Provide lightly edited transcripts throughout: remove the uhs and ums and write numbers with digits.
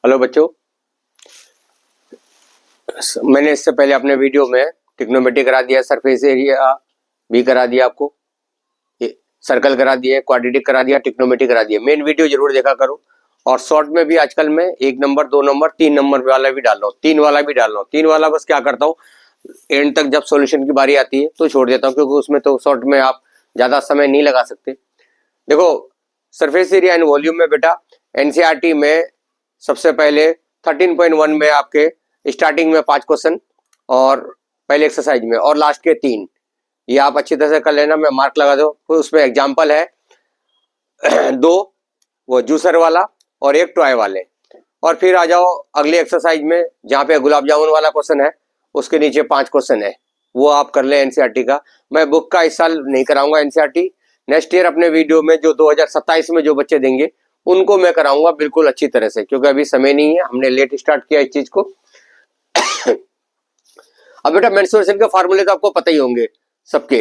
Hello बच्चों, मैंने इससे पहले अपने वीडियो में ट्रिग्नोमेट्री करा दिया, सरफेस एरिया भी करा दिया, आपको सर्कल करा दिया, क्वाड्रेटिक करा दिया, ट्रिग्नोमेट्री करा दिया। मेन वीडियो जरूर देखा करो। और शॉर्ट में भी आजकल मैं 1 नंबर 2 नंबर 3 नंबर वाला भी डाल रहा हूँ, 3 वाला भी डाल रहा हूँ। 3 वाला बस क्या करता हूँ, एंड तक जब सॉल्यूशन की बारी आती है तो छोड़ देता हूँ, क्योंकि उसमें तो शॉर्ट में आप ज्यादा समय नहीं लगा सकते। देखो, सरफेस एरिया एंड वॉल्यूम में बेटा एनसीईआरटी में सबसे पहले 13.1 में आपके स्टार्टिंग में 5 क्वेश्चन और पहले एक्सरसाइज में और लास्ट के 3, ये आप अच्छी तरह से कर लेना, मैं मार्क लगा दो। तो उसमें एग्जाम्पल है 2 वो जूसर वाला और 1 टॉय वाले। और फिर आ जाओ अगली एक्सरसाइज में, जहाँ पे गुलाब जामुन वाला क्वेश्चन है, उसके नीचे 5 क्वेश्चन है, वो आप कर ले एनसीईआरटी का। मैं बुक का इस साल नहीं कराऊंगा एनसीईआरटी, नेक्स्ट ईयर अपने वीडियो में जो 2027 में जो बच्चे देंगे उनको मैं कराऊंगा बिल्कुल अच्छी तरह से, क्योंकि अभी समय नहीं है, हमने लेट स्टार्ट किया इस चीज को। अब बेटा मेंस्ट्रुएशन के फार्मूले तो आपको पता ही होंगे सबके,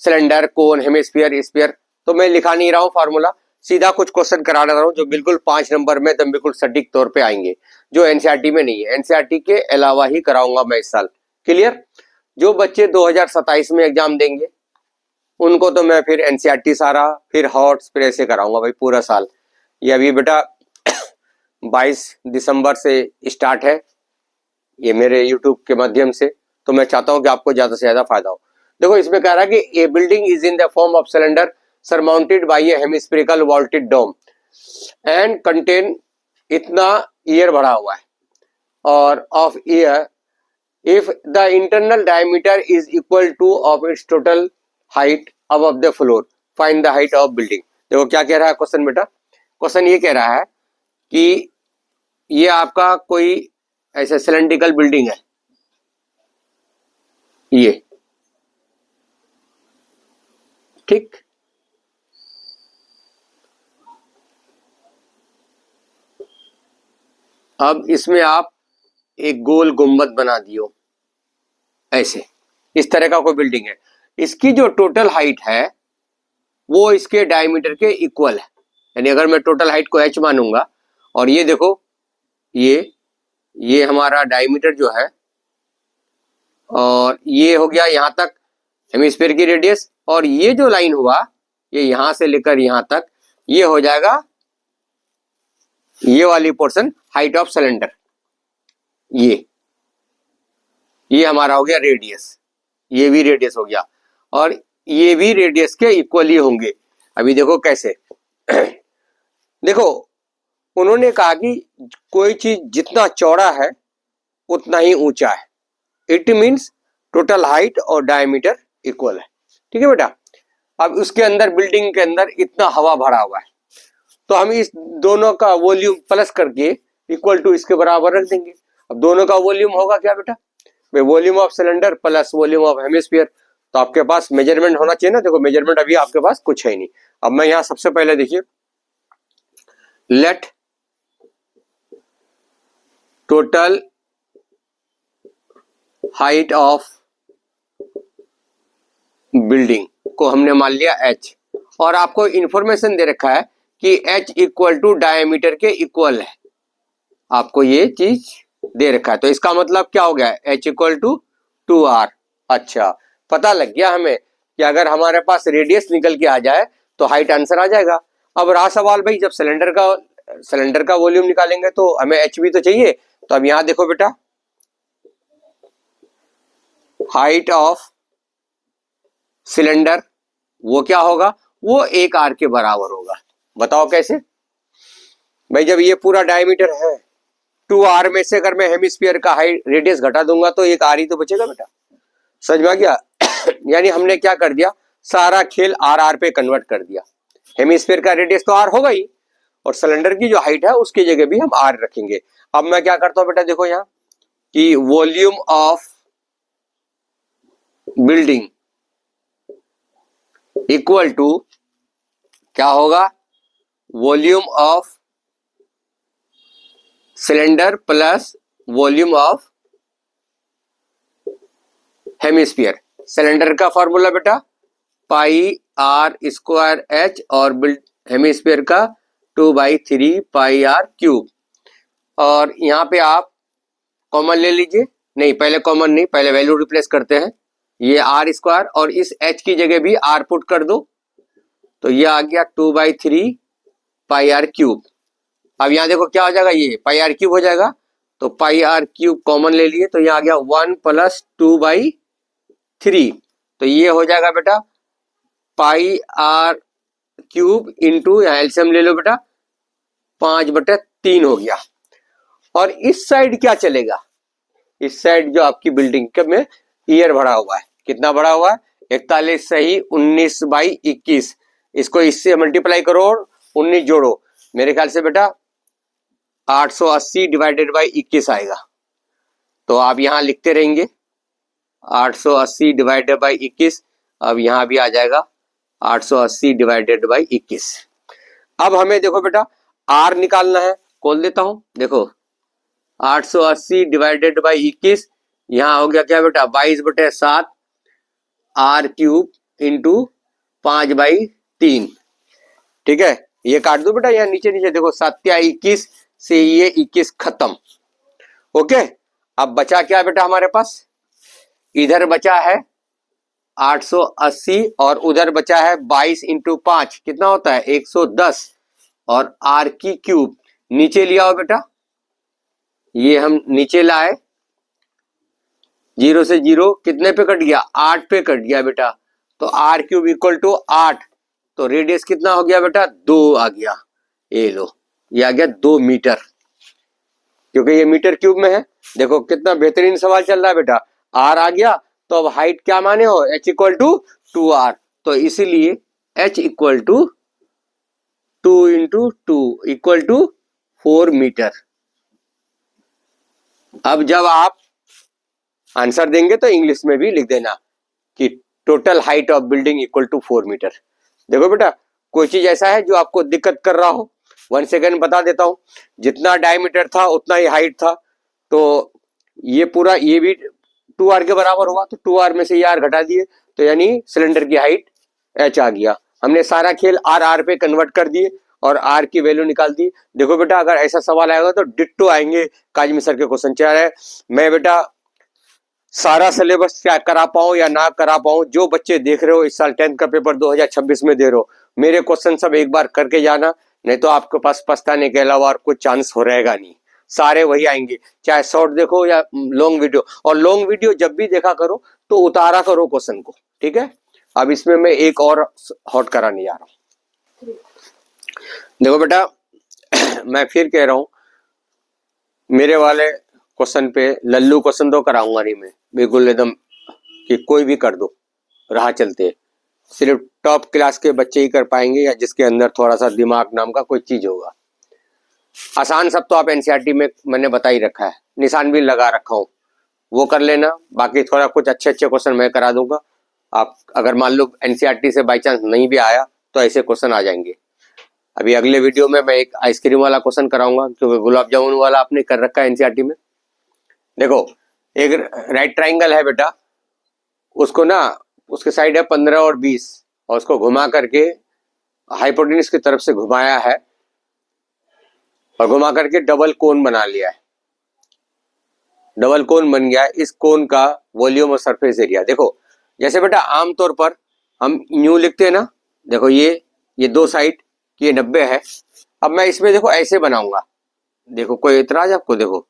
सिलेंडर, कोन, हेमिस्फीयर, स्फीयर, तो मैं लिखा नहीं रहा हूँ फार्मूला, सीधा कुछ क्वेश्चन करा रहा हूँ जो बिल्कुल 5 नंबर में एकदम बिल्कुल सटीक तौर पे आएंगे, जो एनसीईआरटी में नहीं है। एनसीईआरटी के अलावा ही कराऊंगा मैं इस साल। क्लियर? जो बच्चे 2027 में एग्जाम देंगे उनको तो मैं फिर एनसीईआरटी सारा, फिर हॉट्स, फिर ऐसे कराऊंगा भाई पूरा साल। ये अभी बेटा 22 दिसंबर से स्टार्ट है ये मेरे यूट्यूब के माध्यम से, तो मैं चाहता हूं कि आपको ज्यादा से ज्यादा फायदा हो। देखो इसमें कह रहा है कि a building is in the form of cylinder surmounted by a hemispherical vaulted dome and contain, इतना ईयर बढ़ा हुआ है, और of year if the internal diameter is equal to of its total height above the floor, find the height of building। देखो क्या कह रहा है क्वेश्चन बेटा, क्वेश्चन ये कह रहा है कि ये आपका कोई ऐसे सिलेंड्रिकल बिल्डिंग है, ये ठीक, अब इसमें आप एक गोल गुंबद बना दियो ऐसे, इस तरह का कोई बिल्डिंग है। इसकी जो टोटल हाइट है वो इसके डायमीटर के इक्वल है, यानी अगर मैं टोटल हाइट को h मानूंगा, और ये देखो ये हमारा डायमीटर जो है, और ये हो गया यहां तक हेमिस्फीयर की रेडियस, और ये जो लाइन हुआ ये यहां से लेकर यहां तक, ये हो जाएगा ये वाली पोर्शन हाइट ऑफ सिलेंडर। ये हमारा हो गया रेडियस, ये भी रेडियस हो गया, और ये भी रेडियस के इक्वल ही होंगे। अभी देखो कैसे देखो उन्होंने कहा कि कोई चीज जितना चौड़ा है उतना ही ऊंचा है, इट मीन्स टोटल हाइट और डायमीटर इक्वल है। ठीक है बेटा, अब उसके अंदर बिल्डिंग के अंदर इतना हवा भरा हुआ है, तो हम इस दोनों का वॉल्यूम प्लस करके इक्वल टू इसके बराबर रख देंगे। अब दोनों का वॉल्यूम होगा क्या बेटा, volume of cylinder plus volume of hemisphere. तो आपके पास मेजरमेंट होना चाहिए ना, देखो मेजरमेंट अभी आपके पास कुछ है ही नहीं। अब मैं यहां सबसे पहले देखिए, let total height of building को हमने मान लिया h, और आपको इंफॉर्मेशन दे रखा है कि h इक्वल टू डायमीटर के इक्वल है, आपको ये चीज दे रखा है। तो इसका मतलब क्या हो गया, h इक्वल टू 2r। अच्छा, पता लग गया हमें कि अगर हमारे पास रेडियस निकल के आ जाए तो हाइट आंसर आ जाएगा। अब रहा सवाल भाई, जब सिलेंडर का वॉल्यूम निकालेंगे तो हमें h भी तो चाहिए। तो अब यहां देखो बेटा, हाइट ऑफ सिलेंडर वो क्या होगा, वो 1r के बराबर होगा। बताओ कैसे भाई, जब ये पूरा डायमीटर है 2r में से अगर मैं हेमिस्फीयर का हाइट रेडियस घटा दूंगा तो 1r ही तो बचेगा बेटा। समझ में आ गया? यानी हमने क्या कर दिया, सारा खेल r पे कन्वर्ट कर दिया। हेमिस्फीयर का रेडियस तो r होगा ही, और सिलेंडर की जो हाइट है उसकी जगह भी हम r रखेंगे। अब मैं क्या करता हूं बेटा, देखो यहां कि volume of building equal to क्या होगा, volume of cylinder plus volume of hemisphere. Cylinder का फॉर्मूला बेटा पाई आर स्क्वायर एच, और हेमिस्फीयर का 2/3 पाई आर क्यूब। और यहाँ पे आप कॉमन ले लीजिए, नहीं पहले कॉमन नहीं, पहले वैल्यू रिप्लेस करते हैं, ये आर स्क्वायर और इस एच की जगह भी आर पुट कर दो, तो ये आ गया 2/3 पाई आर क्यूब। अब यहाँ देखो क्या हो जाएगा, ये पाई आर क्यूब हो जाएगा, तो पाई आर क्यूब कॉमन ले लिए तो यहाँ आ गया 1 + 2/3, तो ये हो जाएगा बेटा पाई आर क्यूब इंटू, यहाँ एलसीएम ले लो बेटा, 5/3 हो गया। और इस साइड क्या चलेगा, इस साइड जो आपकी बिल्डिंग के में ईयर भरा हुआ है, कितना भरा हुआ है, 41 सही 19/21, इसको इससे मल्टीप्लाई करो और 19 जोड़ो, मेरे ख्याल से बेटा 880 डिवाइडेड बाई 21 आएगा। तो आप यहां लिखते रहेंगे 880 डिवाइडेड बाई 21, अब यहां भी आ जाएगा 880 डिवाइडेड बाई 21। अब हमें देखो बेटा आर निकालना है, खोल देता हूं, देखो 880 डिवाइडेड बाई 21, यहाँ हो गया क्या बेटा 22/7 आर क्यूब इंटू 5/3, ठीक है, ये काट दो बेटा, यहाँ नीचे नीचे देखो 7×21 से ये 21 खत्म। ओके, अब बचा क्या बेटा हमारे पास, इधर बचा है 880 और उधर बचा है 22 × 5, कितना होता है 110, और आर की क्यूब नीचे लिया हो बेटा, ये हम नीचे लाए, 0 से 0 कितने पे कट गया, 8 पे कट गया बेटा, तो आर क्यूब इक्वल टू 8, तो रेडियस कितना हो गया बेटा 2 आ गया, ये लो ये आ गया 2 मीटर, क्योंकि ये मीटर क्यूब में है। देखो कितना बेहतरीन सवाल चल रहा है बेटा, आर आ गया, तो अब हाइट क्या माने हो, h इक्वल टू 2r, तो इसीलिए h equal to 2 × 2 equal to 4 metre. अब जब आप आंसर देंगे तो इंग्लिश में भी लिख देना कि total height of building equal to 4 metre. देखो बेटा कोई चीज ऐसा है जो आपको दिक्कत कर रहा हो, 1 सेकेंड बता देता हूं, जितना डायमीटर था उतना ही हाइट था, तो ये पूरा ये भी 2r के बराबर होगा, तो 2r में से ये r घटा दिए, तो यानी सिलेंडर की हाइट h आ गया। हमने सारा खेल r पे कन्वर्ट कर दिए और r की वैल्यू निकाल दी। देखो बेटा अगर ऐसा सवाल आएगा तो डिट्टो आएंगे काजमी सर के क्वेश्चन, चाहे मैं बेटा सारा सिलेबस क्या करा पाऊं या ना करा पाऊं, जो बच्चे देख रहे हो इस साल 10th का पेपर 2026 में दे रहे हो, मेरे क्वेश्चन सब एक बार करके जाना, नहीं तो आपके पास पछताने के अलावा और कुछ चांस हो रहेगा नहीं, सारे वही आएंगे, चाहे शॉर्ट देखो या लॉन्ग वीडियो, और लॉन्ग वीडियो जब भी देखा करो तो उतारा करो क्वेश्चन को, ठीक है। अब इसमें मैं एक और हॉट कराने जा रहा हूं। देखो बेटा मैं फिर कह रहा हूं, मेरे वाले क्वेश्चन पे लल्लू क्वेश्चन तो कराऊंगा नहीं मैं, बिल्कुल एकदम कि कोई भी कर दो, राह चलते, सिर्फ टॉप क्लास के बच्चे ही कर पाएंगे या जिसके अंदर थोड़ा सा दिमाग नाम का कोई चीज होगा। आसान सब तो आप एनसीईआरटी में मैंने बता ही रखा है, निशान भी लगा रखा हूं, वो कर लेना, बाकी थोड़ा कुछ अच्छे अच्छे क्वेश्चन मैं करा दूंगा। आप अगर मान लो एनसीईआरटी से बाई चांस नहीं भी आया तो ऐसे क्वेश्चन आ जाएंगे। अभी अगले वीडियो में मैं एक आइसक्रीम वाला क्वेश्चन कराऊंगा, क्योंकि गुलाब जामुन वाला आपने कर रखा है एनसीईआरटी में। देखो एक राइट ट्राइंगल है बेटा, उसको ना उसके साइड है 15 और 20, और उसको घुमा करके हाइपोटेन्यूज की तरफ से घुमाया है और घुमा करके डबल कोन बना लिया है, डबल कोन बन गया है। इस कोन का वॉल्यूम और सरफेस एरिया देखो, जैसे बेटा आमतौर पर हम न्यू लिखते हैं ना, देखो ये दो साइड ये 90 है। अब मैं इसमें देखो ऐसे बनाऊंगा, देखो कोई इतराज आपको, देखो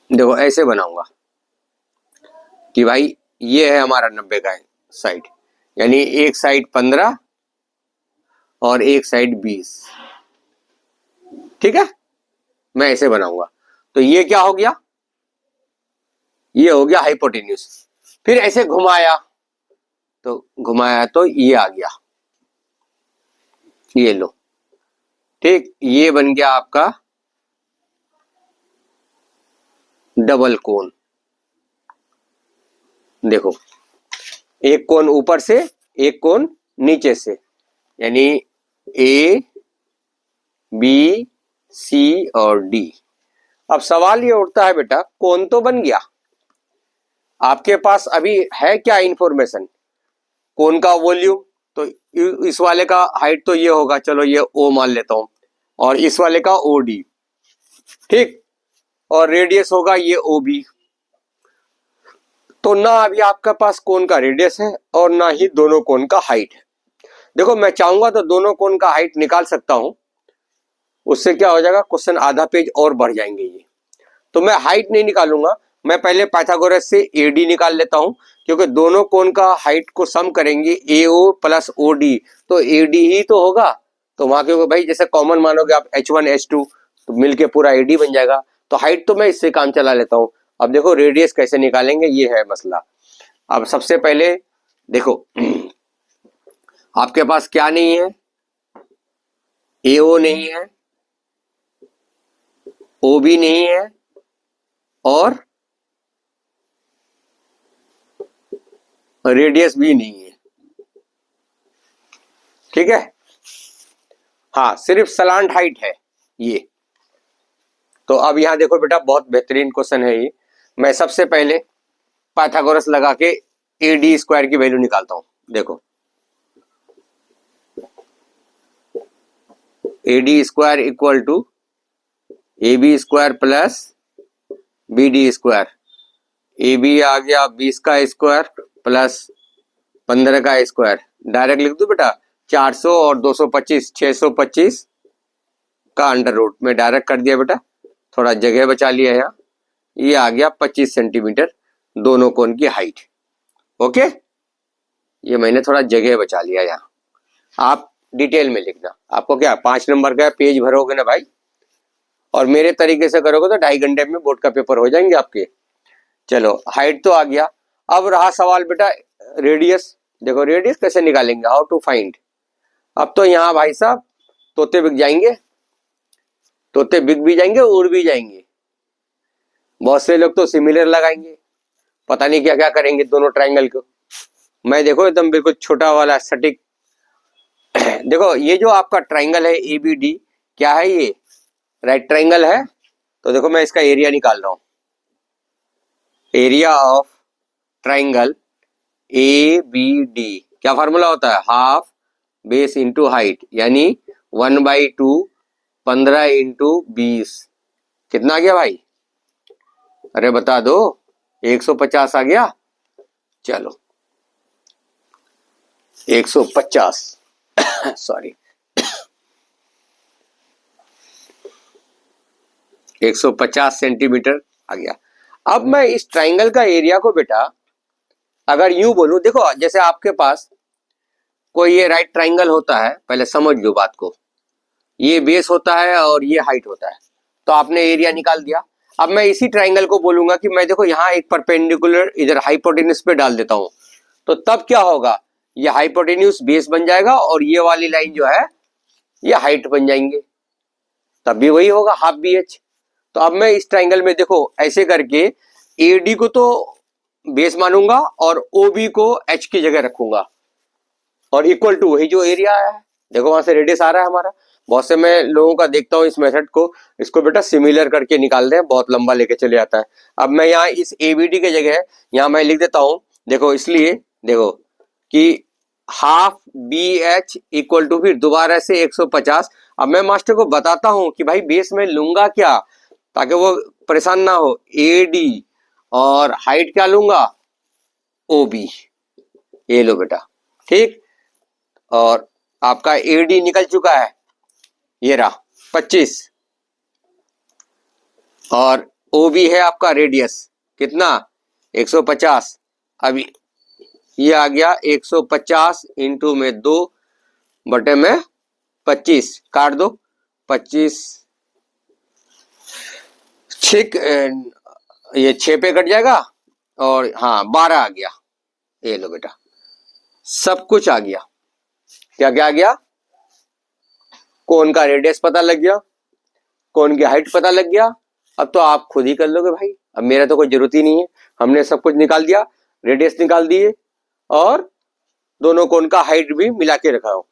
देखो ऐसे बनाऊंगा कि भाई ये है हमारा 90 का साइड, यानी एक साइड 15 और एक साइड 20, ठीक है, मैं ऐसे बनाऊंगा। तो ये क्या हो गया, ये हो गया हाइपोटेन्यूज। फिर ऐसे घुमाया तो ये आ गया, ये लो, ठीक, ये बन गया आपका डबल कोन। देखो एक कोन ऊपर से एक कोन नीचे से, यानी ए बी सी और डी। अब सवाल ये उठता है बेटा कोन तो बन गया, आपके पास अभी है क्या इंफॉर्मेशन, कोन का वॉल्यूम, तो इस वाले का हाइट तो ये होगा, चलो ये ओ मान लेता हूं, और इस वाले का ओडी, ठीक। और रेडियस होगा ये ओबी। तो ना अभी आपके पास कोण का रेडियस है और ना ही दोनों कोण का हाइट है। देखो मैं चाहूंगा तो दोनों कोण का हाइट निकाल सकता हूं, उससे क्या हो जाएगा, क्वेश्चन आधा पेज और बढ़ जाएंगे ये। तो मैं हाइट नहीं निकालूंगा, मैं पहले पाइथागोरस से एडी निकाल लेता हूं, क्योंकि दोनों कोण का हाइट को सम करेंगे एओ प्लस ओडी, तो एडी ही तो होगा। तो वहां के भाई जैसे कॉमन मानोगे आप H1 H2 तो मिलके पूरा एडी बन जाएगा। तो हाइट तो मैं इससे काम चला लेता हूं। अब देखो रेडियस कैसे निकालेंगे, ये है मसला। अब सबसे पहले देखो आपके पास क्या नहीं है, एओ नहीं है, ओबी नहीं है और रेडियस भी नहीं है, ठीक है। हाँ सिर्फ सलांट हाइट है ये। तो अब यहां देखो बेटा बहुत बेहतरीन क्वेश्चन है ये। मैं सबसे पहले पाइथागोरस लगा के एडी स्क्वायर की वैल्यू निकालता हूं। देखो AD square equal to A B square plus B D square. A B आ गया 20 का स्क्वायर प्लस 15 का स्क्वायर। डायरेक्ट लिख दू बेटा 400 और 225 625 का अंडर रूट में डायरेक्ट कर दिया बेटा, थोड़ा जगह बचा लिया यहाँ। ये आ गया 25 सेंटीमीटर दोनों कोण की हाइट। ओके, ये मैंने थोड़ा जगह बचा लिया यहाँ। आप डिटेल में लिखना, आपको क्या 5 नंबर का पेज भरोगे ना भाई, और मेरे तरीके से करोगे तो 2.5 घंटे में बोर्ड का पेपर हो जाएंगे आपके। चलो हाइट तो आ गया। अब रहा सवाल बेटा रेडियस। देखो रेडियस कैसे निकालेंगे, हाउ टू फाइंड। अब तो यहाँ भाई साहब तोते बिक जाएंगे, तोते बिक भी जाएंगे उड़ भी जाएंगे। बहुत से लोग तो सिमिलर लगाएंगे, पता नहीं क्या क्या करेंगे दोनों ट्रायंगल को। मैं देखो एकदम बिल्कुल छोटा वाला सटीक देखो ये जो आपका ट्रायंगल है एबीडी, क्या है ये, राइट ट्रायंगल है। तो देखो मैं इसका एरिया निकाल रहा हूं। Area of triangle A B D क्या फार्मूला होता है, हाफ बेस इंटू हाइट, यानी 1/2 15 इंटू 20। कितना आ गया भाई, अरे बता दो, 150 आ गया। चलो 150 सॉरी 150 सेंटीमीटर आ गया। अब मैं इस ट्रायंगल का एरिया को बेटा अगर यूं बोलूं, देखो जैसे आपके पास कोई ये राइट ट्रायंगल होता है, पहले समझ लो बात को, ये बेस होता है और ये हाइट होता है, तो आपने एरिया निकाल दिया। अब मैं इसी ट्रायंगल को बोलूंगा कि मैं देखो यहाँ एक परपेंडिकुलर इधर हाइपोटेन्यूज पे डाल देता हूं, तो तब क्या होगा, ये हाइपोटेन्यूज बेस बन जाएगा और ये वाली लाइन जो है ये हाइट बन जाएंगे, तब भी वही होगा हाफ बी एच। तो अब मैं इस ट्रायंगल में देखो ऐसे करके एडी को तो बेस मानूंगा और ओबी को एच की जगह रखूंगा और इक्वल टू वही जो एरिया आया है। देखो वहां से रेडियस आ रहा है हमारा। बहुत से मैं लोगों का देखता हूँ इस मेथड को, इसको बेटा सिमिलर करके निकाल दे, बहुत लंबा लेके चले आता है। अब मैं यहाँ इस एबीडी के जगह यहाँ मैं लिख देता हूँ, देखो इसलिए देखो कि half B H equal to फिर दोबारा से 150। अब मैं मास्टर को बताता हूं कि भाई बेस में लूंगा क्या, ताकि वो परेशान ना हो, ए डी और हाइट क्या लूंगा, ओ बी। ये लो बेटा, ठीक। और आपका ए डी निकल चुका है, ये रहा 25, और ओ बी है आपका रेडियस कितना 150। अभी ये आ गया 150 इंटू में 2 बटे में 25, काट दो 25 6, ये 6 पे कट जाएगा और हाँ 12 आ गया। ये लो बेटा सब कुछ आ गया। क्या क्या आ गया, कोण का रेडियस पता लग गया, कोण की हाइट पता लग गया। अब तो आप खुद ही कर लोगे भाई, अब मेरा तो कोई जरूरत ही नहीं है, हमने सब कुछ निकाल दिया, रेडियस निकाल दिए और दोनों कोण का हाइट भी मिला के रखा हो।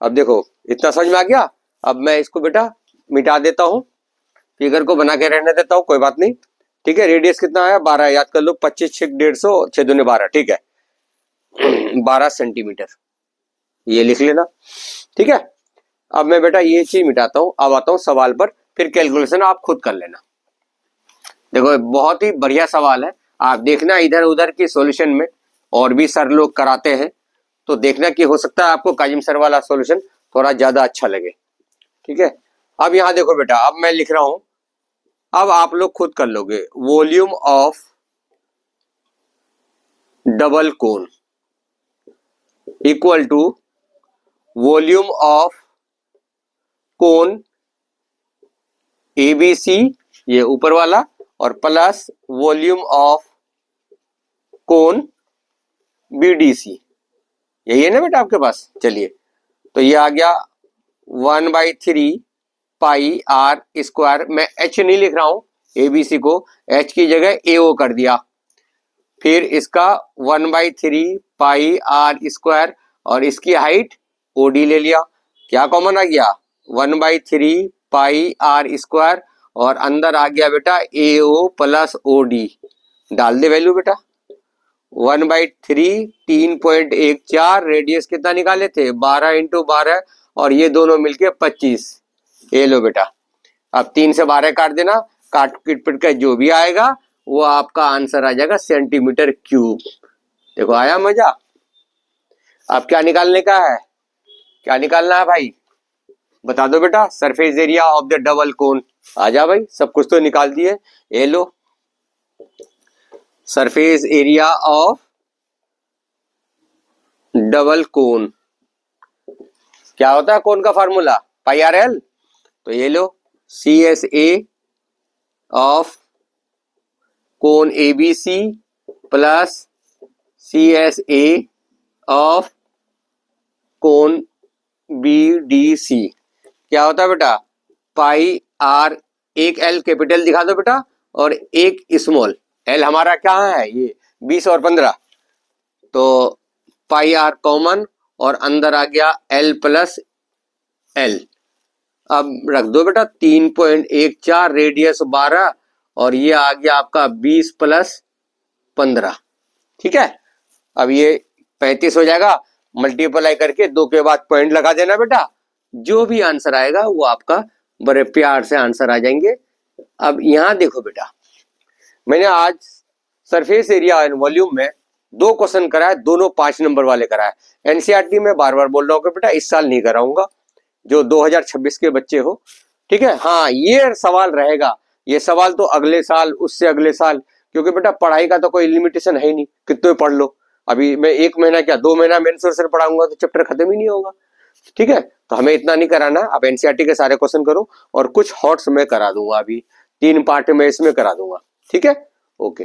अब देखो इतना समझ में आ गया। अब मैं इसको बेटा मिटा देता हूं, फिगर को बना के रहने देता हूं, कोई बात नहीं, ठीक है। रेडियस कितना आया 12, याद कर लो 25 6 150 6 दूने 12, ठीक है 12 सेंटीमीटर, ये लिख लेना, ठीक है। अब मैं बेटा ये चीज मिटाता हूं, अब आता हूं सवाल पर, फिर कैलकुलेशन आप खुद कर लेना। देखो बहुत ही बढ़िया सवाल है, आप देखना इधर उधर की सॉल्यूशन में और भी सर लोग कराते हैं, तो देखना कि हो सकता है आपको काजिम सर वाला सॉल्यूशन थोड़ा ज्यादा अच्छा लगे। ठीक है, अब यहां देखो बेटा, अब मैं लिख रहा हूं, अब आप लोग खुद कर लोगे। Volume of double cone equal to volume of cone ABC, ये ऊपर वाला, और plus volume of cone BDC. यही है ना बेटा आपके पास। चलिए, तो ये आ गया 1/3 पाई आर स्क्वायर। मैं एच नहीं लिख रहा हूं, एबीसी को एच की जगह एओ कर दिया। फिर इसका 1/3 पाई आर स्क्वायर, और इसकी हाइट ओडी ले लिया। क्या कॉमन आ गया? 1/3 पाई आर स्क्वायर, और अंदर आ गया बेटा एओ प्लस ओडी। डाल दे वैल्यू बेटा। 1/3 3.14, रेडियस कितना निकाले थे? 12 इंटू 12, और ये दोनों मिलके 25। ये लो बेटा, अब 3 से 12 काट देना, काट पिट का जो भी आएगा वो आपका आंसर आ जाएगा सेंटीमीटर क्यूब। देखो आया मजा। अब क्या निकालने का है? क्या निकालना है भाई? बता दो बेटा। Surface area of the double cone. आ जा भाई, सब कुछ तो निकाल दिए। ये लो, surface area of double cone. क्या होता है कोन का फार्मूला? Pi are L. तो ये लो, C S A of cone ABC plus C S A of cone BDC. क्या होता है बेटा? पाई आर, एक एल कैपिटल दिखा दो बेटा और एक स्मॉल। एल हमारा क्या है? ये 20 और 15, तो पाई आर कॉमन, और अंदर आ गया एल प्लस एल। अब रख दो बेटा 3.14, रेडियस 12, और ये आ गया आपका 20 प्लस 15। ठीक है, अब ये 35 हो जाएगा। मल्टीप्लाई करके 2 के बाद पॉइंट लगा देना बेटा। जो भी आंसर आएगा वो आपका बड़े प्यार से आंसर आ जाएंगे। अब यहां देखो बेटा, मैंने आज सरफेस एरिया एंड वॉल्यूम में 2 क्वेश्चन कराए, दोनों 5 नंबर वाले कराए। एनसीईआरटी में बार बार बोल रहा हूँ कि बेटा इस साल नहीं कराऊंगा, जो 2026 के बच्चे हो। ठीक है, हाँ ये सवाल रहेगा, ये सवाल तो अगले साल, उससे अगले साल, क्योंकि बेटा पढ़ाई का तो कोई लिमिटेशन है ही नहीं, कितने पढ़ लो। अभी मैं 1 महीना क्या 2 महीना मेन सोर्स से पढ़ाऊंगा तो चैप्टर खत्म ही नहीं होगा। ठीक है, तो हमें इतना नहीं कराना। अब एनसीईआरटी के सारे क्वेश्चन करो, और कुछ हॉट्स में करा दूंगा, अभी 3 पार्ट में इसमें करा दूंगा। ठीक है, ओके।